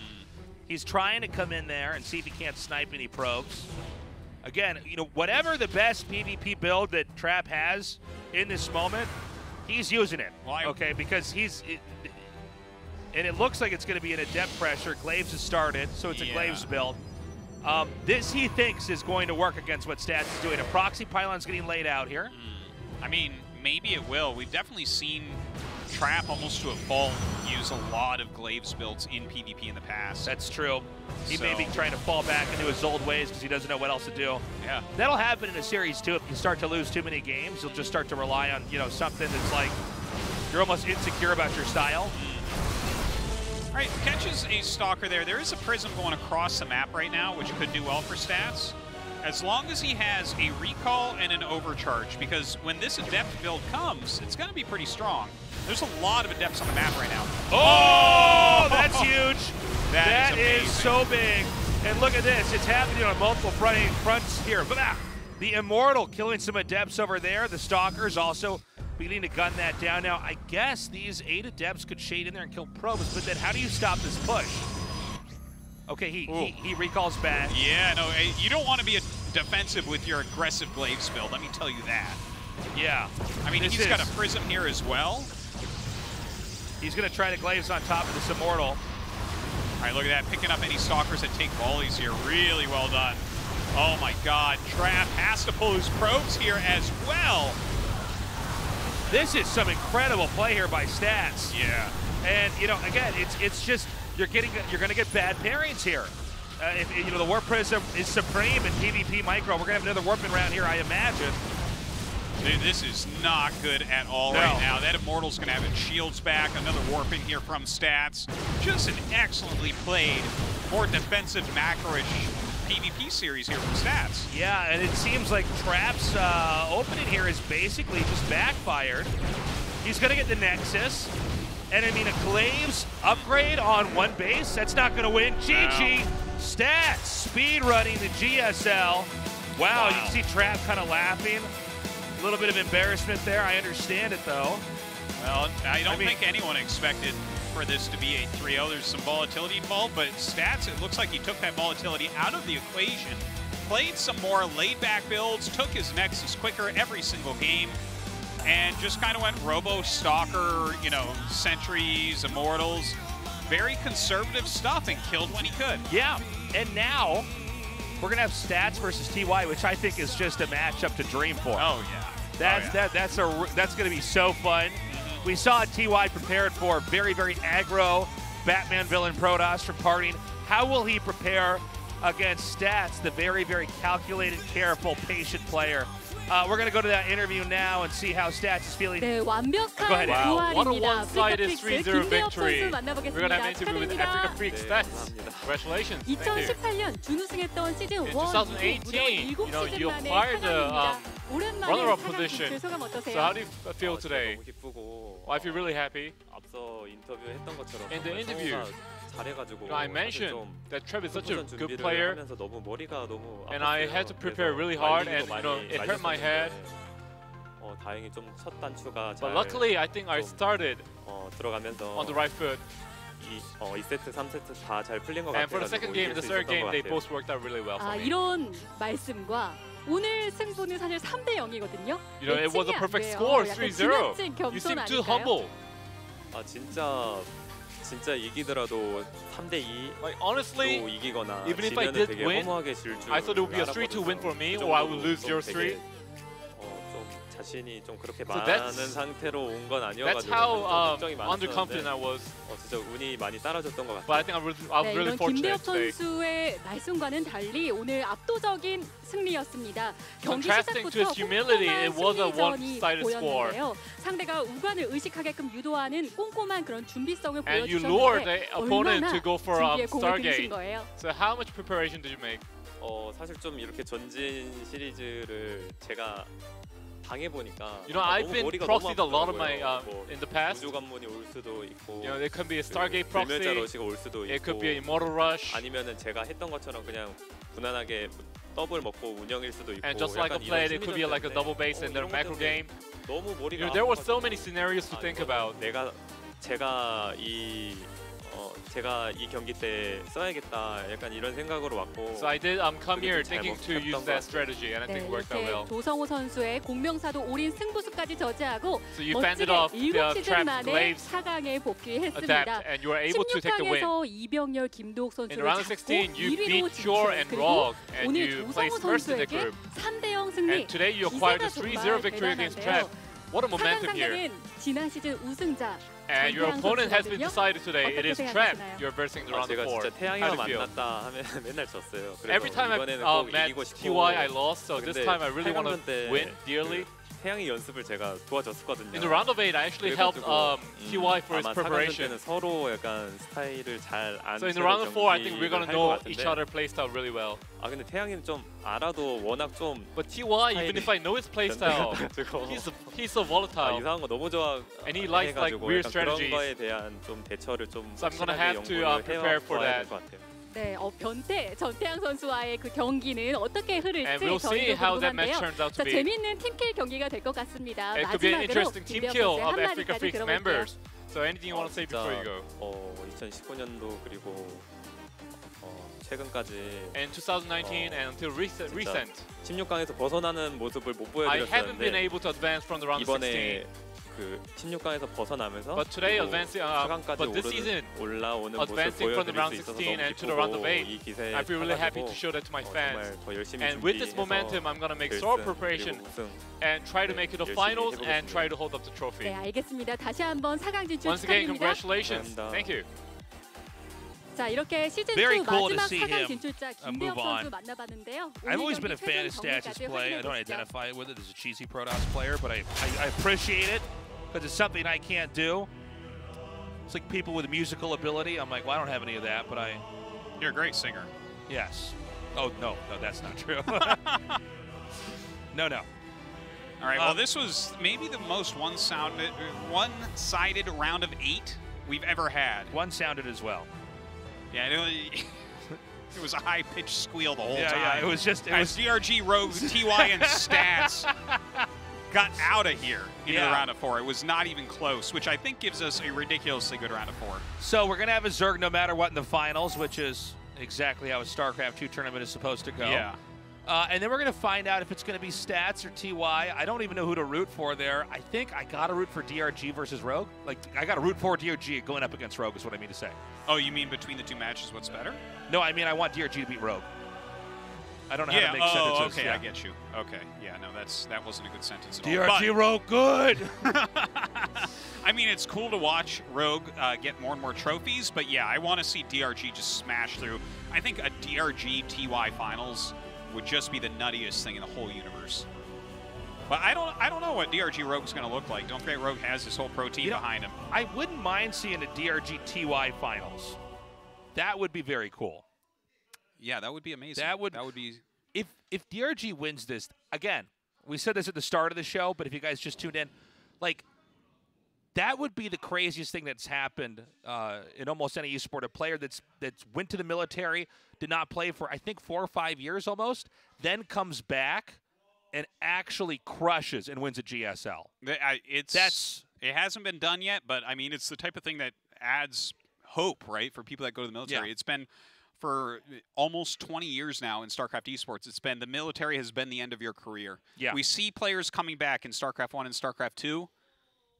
Speaker 2: he's trying to come in there and see if he can't snipe any probes. Again, you know, whatever the best PvP build that Trap has in this moment, he's using it. Okay, because and it looks like it's going to be in a depth pressure. Glaives has started, so it's a Glaives build. This, he thinks, is going to work against what Stats is doing. A proxy pylon's getting laid out here.
Speaker 3: I mean, maybe it will. We've definitely seen Trap almost to a fault use a lot of Glaives builds in PvP in the past.
Speaker 2: That's true. He may be trying to fall back into his old ways because he doesn't know what else to do.
Speaker 3: Yeah.
Speaker 2: That'll happen in a series too. If you start to lose too many games, you'll just start to rely on, you know, something that's like you're almost insecure about your style.
Speaker 3: All right, catches a Stalker there. There is a Prism going across the map right now, which could do well for Stats, as long as he has a recall and an overcharge, because when this Adept build comes, it's going to be pretty strong. There's a lot of Adepts on the map right now.
Speaker 2: Oh, that's huge. That
Speaker 3: is
Speaker 2: so big. And look at this. It's happening on multiple fronts here. But the Immortal killing some Adepts over there. The Stalkers also beginning to gun that down. Now, I guess these 8 Adepts could shade in there and kill probes, but then how do you stop this push? Okay, he recalls back.
Speaker 3: Yeah, no, you don't want to be defensive with your aggressive Glaives build, let me tell you that.
Speaker 2: Yeah.
Speaker 3: I mean, he's got a Prism here as well.
Speaker 2: He's going to try to Glaives on top of this Immortal.
Speaker 3: All right, look at that, picking up any Stalkers that take volleys here. Really well done. Oh my God, Trap has to pull his probes here as well.
Speaker 2: This is some incredible play here by Stats.
Speaker 3: Yeah.
Speaker 2: And, you know, again, it's just, you're going to get bad pairings here. If you know, the Warp Prism is supreme in PvP Micro. We're going to have another warping round here, I imagine.
Speaker 3: Dude, this is not good at all right now. That Immortal's going to have its shields back. Another warping here from Stats. Just an excellently played, more defensive macro-ish PvP series here from Stats.
Speaker 2: Yeah, and it seems like Trap's opening here is basically just backfired. He's going to get the Nexus. And I mean, a Glaives upgrade on one base, that's not going to win. GG. No. Stats speed running the GSL. Wow, you can see Trap kind of laughing. little bit of embarrassment there. I understand it, though.
Speaker 3: Well, I don't think anyone expected for this to be a 3-0. There's some volatility involved, but Stats, it looks like he took that volatility out of the equation, played some more laid-back builds, took his Nexus quicker every single game, and just kind of went robo-stalker, you know, sentries, immortals, very conservative stuff, and killed when he could.
Speaker 2: Yeah, and now we're going to have Stats versus TY, which I think is just a matchup to dream for.
Speaker 3: Oh, yeah.
Speaker 2: That's going to be so fun. We saw TY prepared for very, very aggro Batman villain Protoss from partying. How will he prepare against Stats, the very, very calculated, careful, patient player? We're going to go to that interview now and see how Stats is feeling.
Speaker 5: 네, 완벽한
Speaker 2: Go ahead.
Speaker 4: Wow, what a
Speaker 5: 부활입니다.
Speaker 4: one-sided 3-0 victory.
Speaker 5: 선수
Speaker 4: We're going to
Speaker 5: 만나보겠습니다.
Speaker 4: have an interview with Africa
Speaker 5: 축하드립니다.
Speaker 4: Freak Stats. Congratulations. Thank you.
Speaker 5: 2018년 준우승했던 시즌 1
Speaker 4: In 2018, you know, you acquired the runner-up position.
Speaker 5: 소감 어떠세요?
Speaker 4: So how do you feel today?
Speaker 7: 너무 기쁘고
Speaker 4: Well, I feel really happy.
Speaker 7: 앞서 인터뷰 했던 것처럼
Speaker 4: In the
Speaker 7: 정말
Speaker 4: interview,
Speaker 7: 성우가 잘해가지고
Speaker 4: I
Speaker 7: 사실
Speaker 4: mentioned
Speaker 7: 좀
Speaker 4: that Trev is such a
Speaker 7: 후보전
Speaker 4: good
Speaker 7: 준비를
Speaker 4: player,
Speaker 7: 하면서 너무 머리가 너무
Speaker 4: and I had to prepare really hard, and you know, it hurt my head.
Speaker 7: 다행히 좀 첫 단추가 잘
Speaker 4: But luckily, I think I started
Speaker 7: 들어가면서
Speaker 4: on the right foot.
Speaker 7: 2세트, 3세트 다 잘 풀린 것
Speaker 4: And for
Speaker 7: 같아요.
Speaker 4: the second game and the third game, they both worked out really well for
Speaker 5: 아,
Speaker 4: me.
Speaker 5: 이런 말씀과 오늘 승부는 사실 3대 0이거든요.
Speaker 4: You know, it was a perfect score, 3-0. You seem too humble.
Speaker 7: 아 진짜 이기더라도 3대2
Speaker 4: Like honestly,
Speaker 7: 또 이기거나
Speaker 4: even if I
Speaker 7: 지면은
Speaker 4: did
Speaker 7: 되게
Speaker 4: win,
Speaker 7: 허무하게 질 줄
Speaker 4: I thought it would be a
Speaker 7: 알았거든요.
Speaker 4: 3-2 win for me,
Speaker 7: 그
Speaker 4: or I would
Speaker 7: 정도로
Speaker 4: lose
Speaker 7: 좀
Speaker 4: 0-3.
Speaker 7: 되게, 좀 자신이 좀 그렇게
Speaker 4: So
Speaker 7: 많은
Speaker 4: that's-
Speaker 7: 상태로 온 건
Speaker 4: That's
Speaker 7: 아니어가지고
Speaker 4: how
Speaker 7: 걱정이
Speaker 4: underconfident
Speaker 7: 많았었는데
Speaker 4: I was.
Speaker 7: 진짜 운이 많이 따라줬던 것
Speaker 4: But
Speaker 7: 같아요.
Speaker 4: I think I'm
Speaker 5: 네,
Speaker 4: really
Speaker 5: 이런
Speaker 4: fortunate
Speaker 5: 김대엽
Speaker 4: today.
Speaker 5: 선수의 말씀과는 달리 오늘 압도적인 승리였습니다. 경기
Speaker 4: Contrasting to
Speaker 5: 시작부터
Speaker 4: his humility,
Speaker 5: 꼼꼼한
Speaker 4: it was a
Speaker 5: 승리전이
Speaker 4: one-sided score.
Speaker 5: 보였는데요. 상대가 우관을 의식하게끔 유도하는 꼼꼼한 그런 준비성을
Speaker 4: And you lured
Speaker 5: 보여주셨는데
Speaker 4: the opponent
Speaker 5: 얼마나
Speaker 4: to go for
Speaker 5: 준비에 공을 들이신
Speaker 4: Stargate.
Speaker 5: 거예요?
Speaker 4: So how much preparation did you make?
Speaker 7: 사실 좀 이렇게 전진 시리즈를 제가 당해보니까
Speaker 4: You know, I've
Speaker 7: 너무
Speaker 4: been
Speaker 7: 머리가
Speaker 4: proxied a
Speaker 7: 너무
Speaker 4: lot of my
Speaker 7: 아프더라고요. 뭐
Speaker 4: in the past.
Speaker 7: 우주 관문이 올 수도 있고
Speaker 4: You know, it could be a
Speaker 7: 그
Speaker 4: Stargate proxy.
Speaker 7: 불멸자 러시가 올 수도
Speaker 4: It could
Speaker 7: 있고
Speaker 4: be an Immortal Rush.
Speaker 7: 아니면은 제가 했던 것처럼 그냥 무난하게 더블 먹고 운영일 수도 있고
Speaker 4: And just like a
Speaker 7: 약간
Speaker 4: play,
Speaker 7: 이런
Speaker 4: it could be like a
Speaker 7: 심리전
Speaker 4: double base and then
Speaker 7: 이런
Speaker 4: a macro
Speaker 7: 것
Speaker 4: game.
Speaker 7: 때문에 너무 머리가
Speaker 4: You know, there were so
Speaker 7: 아파가지고
Speaker 4: many scenarios to think about.
Speaker 7: 제가 이 경기 때 써야겠다 약간 이런 생각으로 왔고
Speaker 4: So I did come
Speaker 7: 그게
Speaker 4: here
Speaker 7: 좀
Speaker 4: thinking to use
Speaker 7: 잘못했던 것
Speaker 4: that
Speaker 7: 같아요.
Speaker 4: strategy, and I think
Speaker 5: 네,
Speaker 4: it worked out
Speaker 5: 이렇게
Speaker 4: well.
Speaker 5: 조성호 선수의 공명사도 올인 승부수까지 저지하고
Speaker 4: So you fended
Speaker 5: 멋지게
Speaker 4: off
Speaker 5: 7시즌
Speaker 4: trapped
Speaker 5: 만에
Speaker 4: glaives
Speaker 5: 4강에
Speaker 4: adapt,
Speaker 5: 복귀했습니다.
Speaker 4: and you were able to take the win.
Speaker 5: 16강에서 이병렬 김도욱
Speaker 4: In
Speaker 5: 선수를
Speaker 4: round
Speaker 5: 잡고
Speaker 4: 16, you
Speaker 5: 1위로
Speaker 4: beat Chor
Speaker 5: 진출.
Speaker 4: and
Speaker 5: 그리고
Speaker 4: Rog, and
Speaker 5: 오늘
Speaker 4: you
Speaker 5: 조성호
Speaker 4: placed first in the
Speaker 5: 선수에게
Speaker 4: group.
Speaker 5: 3대0 승리.
Speaker 4: And today you acquired a
Speaker 5: 기세가
Speaker 4: 3-0 victory
Speaker 5: 정말
Speaker 4: against Trap.
Speaker 5: 대단한데요.
Speaker 4: What a
Speaker 5: 4강
Speaker 4: momentum here.
Speaker 5: 상대는 지난 시즌 우승자
Speaker 4: And your
Speaker 5: 전태양
Speaker 4: opponent has been
Speaker 5: 선수거든요.
Speaker 4: decided today. It is
Speaker 5: 어떻게
Speaker 4: Trap.
Speaker 5: 생각하시나요?
Speaker 4: You're versing the round of
Speaker 7: 제가
Speaker 4: 4.
Speaker 7: 진짜
Speaker 4: How
Speaker 7: 태양이와
Speaker 4: do you feel?
Speaker 7: 만났다 하면 맨날 졌어요. 그래서
Speaker 4: Every time I
Speaker 7: 이번에는 꼭
Speaker 4: met
Speaker 7: 이기고 싶고
Speaker 4: TY, I lost. So this
Speaker 7: 근데
Speaker 4: time I really want to
Speaker 7: 8강전 때
Speaker 4: win dearly.
Speaker 7: 태양이 연습을 제가 도와줬었거든요.
Speaker 4: In the round of 8, I actually helped TY for his
Speaker 7: 아마 4강전
Speaker 4: preparation.
Speaker 7: 때는 서로 약간 스타일을 잘 안
Speaker 4: So in the round of 4, I think we're gonna know each other playstyle really well.
Speaker 7: 아 근데 태양이는 좀 알아도 워낙 좀
Speaker 4: But TY, even if I know his playstyle,
Speaker 7: 변태가지고
Speaker 4: he's so volatile.
Speaker 7: 이상한 거 너무 좋아.
Speaker 4: And he likes like weird
Speaker 7: 그런
Speaker 4: strategies.
Speaker 7: 거에 대한 좀 대처를 좀
Speaker 4: So I'm gonna
Speaker 7: 확실하게
Speaker 4: have to
Speaker 7: 연구를
Speaker 4: prepare for
Speaker 7: 해와야
Speaker 4: that.
Speaker 7: 될 것 같아요.
Speaker 5: 네, 변태 전태양 선수와의 그 경기는 어떻게 흐를지
Speaker 4: And we'll see
Speaker 5: 저희도
Speaker 4: how that match
Speaker 5: 궁금한데요.
Speaker 4: turns out
Speaker 5: 자,
Speaker 4: to be.
Speaker 5: 재미있는 팀킬 경기가 될 것 같습니다.
Speaker 4: It could be an
Speaker 5: 마지막으로
Speaker 4: interesting team
Speaker 5: 김대엽
Speaker 4: kill
Speaker 5: 선수의
Speaker 4: of Africa
Speaker 5: 한마디까지
Speaker 4: Freaks
Speaker 5: 들어볼게요.
Speaker 4: members. So anything you want to say before you go?
Speaker 7: 2019년도 그리고 최근까지
Speaker 4: In 2019 and until recent,
Speaker 7: 16강에서 벗어나는 모습을 못
Speaker 4: I haven't been
Speaker 7: 보여드렸었는데
Speaker 4: able to advance from the round of 16.
Speaker 7: 이번에 그 16강에서 벗어나면서
Speaker 4: But today
Speaker 7: 그리고
Speaker 4: advancing,
Speaker 7: 4강까지
Speaker 4: but this season,
Speaker 7: 올라오는 모습
Speaker 4: advancing from the
Speaker 7: 보여드릴
Speaker 4: round
Speaker 7: 수 있어서
Speaker 4: 16
Speaker 7: 너무
Speaker 4: and to the round of
Speaker 7: 기쁘고
Speaker 4: 8,
Speaker 7: 이 기세에
Speaker 4: I feel really happy
Speaker 7: 타가지고
Speaker 4: to show that to my fans.
Speaker 7: 정말 더 열심히
Speaker 4: And with this
Speaker 7: 준비해서
Speaker 4: momentum, I'm gonna make thorough
Speaker 7: 결승
Speaker 4: preparation
Speaker 7: 그리고 우승
Speaker 4: and try to make it to
Speaker 7: 열심히
Speaker 4: finals
Speaker 7: 해보겠습니다.
Speaker 4: and try to hold up the trophy.
Speaker 5: 네, 알겠습니다. 다시 한번 4강 진출
Speaker 4: Once again,
Speaker 5: 축하드립니다.
Speaker 4: congratulations.
Speaker 7: 감사합니다.
Speaker 4: Thank you.
Speaker 5: 자, 이렇게 시즌 2
Speaker 2: Very cool to
Speaker 5: 마지막
Speaker 2: see
Speaker 5: 4강
Speaker 2: him,
Speaker 5: 진출자
Speaker 2: move
Speaker 5: 김대엽
Speaker 2: on.
Speaker 5: 선수 만나봤는데요.
Speaker 2: I've always
Speaker 5: 오늘
Speaker 2: been a
Speaker 5: 경기
Speaker 2: fan of
Speaker 5: 최종
Speaker 2: Stats'
Speaker 5: 정리까지
Speaker 2: play. I don't
Speaker 5: 확인해보시죠.
Speaker 2: identify with it as a cheesy Protoss player, but I appreciate it because it's something I can't do. It's like people with musical ability. I'm like, well, I don't have any of that, but
Speaker 3: You're a great singer.
Speaker 2: yes. Oh, no, that's not true. No.
Speaker 3: All right, well, this was maybe the most one-sided round of 8 we've ever had.
Speaker 2: One-sounded as well.
Speaker 3: Yeah, it was a high-pitched squeal the whole
Speaker 2: Yeah,
Speaker 3: time.
Speaker 2: it was just...
Speaker 3: As DRG Rogue, TY, and Stats got out of here into the round of 4. It was not even close, which I think gives us a ridiculously good round of 4.
Speaker 2: So we're going to have a Zerg no matter what in the finals, which is exactly how a StarCraft 2 tournament is supposed to go.
Speaker 3: Yeah.
Speaker 2: And then we're going to find out if it's going to be Stats or TY. I don't even know who to root for there. I think I got to root for DRG versus Rogue. Like, I got to root for DRG going up against Rogue is what I mean to say.
Speaker 3: Oh, you mean between the 2 matches, what's better?
Speaker 2: No, I mean I want DRG to beat Rogue. I don't know how to make sentences.
Speaker 3: Okay, I get you. Okay, yeah, no, that wasn't a good sentence at all.
Speaker 2: DRG Rogue, good!
Speaker 3: I mean, it's cool to watch Rogue get more and more trophies, but yeah, I want to see DRG just smash through. I think a DRG TY finals would just be the nuttiest thing in the whole universe. But I don't know what DRG Rogue's going to look like. Don't forget, Rogue has his whole pro team behind him.
Speaker 2: I wouldn't mind seeing a DRG TY finals. That would be very cool.
Speaker 3: Yeah, that would be amazing.
Speaker 2: That would be. If DRG wins this, again, we said this at the start of the show, but if you guys just tuned in, like, that would be the craziest thing that's happened in almost any esport. A player that's went to the military, did not play for, I think, 4 or 5 years almost, then comes back and actually crushes and wins a GSL.
Speaker 3: It hasn't been done yet, but, I mean, it's the type of thing that adds hope, right, for people that go to the military. Yeah. It's been for almost 20 years now in StarCraft esports. It's been the military has been the end of your career.
Speaker 2: Yeah.
Speaker 3: We see players coming back in StarCraft 1 and StarCraft 2,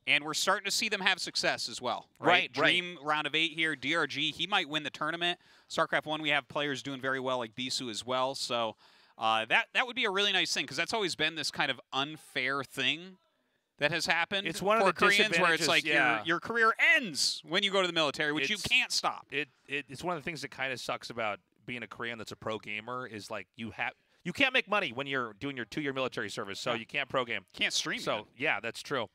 Speaker 3: and we're starting to see them have success as well. Right. Dream round of 8 here. DRG, he might win the tournament. StarCraft 1, we have players doing very well like Bisu as well. So that would be a really nice thing, because that's always been this kind of unfair thing that has happened.
Speaker 2: It's one of the
Speaker 3: Koreans where it's like your career ends when you go to the military, which you can't stop.
Speaker 2: It's one of the things that kind of sucks about being a Korean that's a pro gamer is like you can't make money when you're doing your 2-year military service, so you can't pro game.
Speaker 3: Can't stream.
Speaker 2: So yeah, that's true.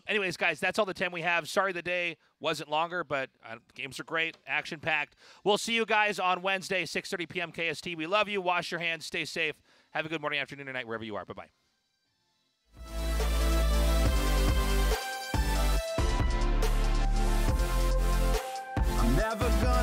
Speaker 2: Anyways, guys, that's all the time we have. Sorry the day wasn't longer, but games are great, action-packed. We'll see you guys on Wednesday, 6:30 p.m. KST. We love you. Wash your hands. Stay safe. Have a good morning, afternoon, or night, wherever you are. Bye-bye.
Speaker 8: I'm never gonna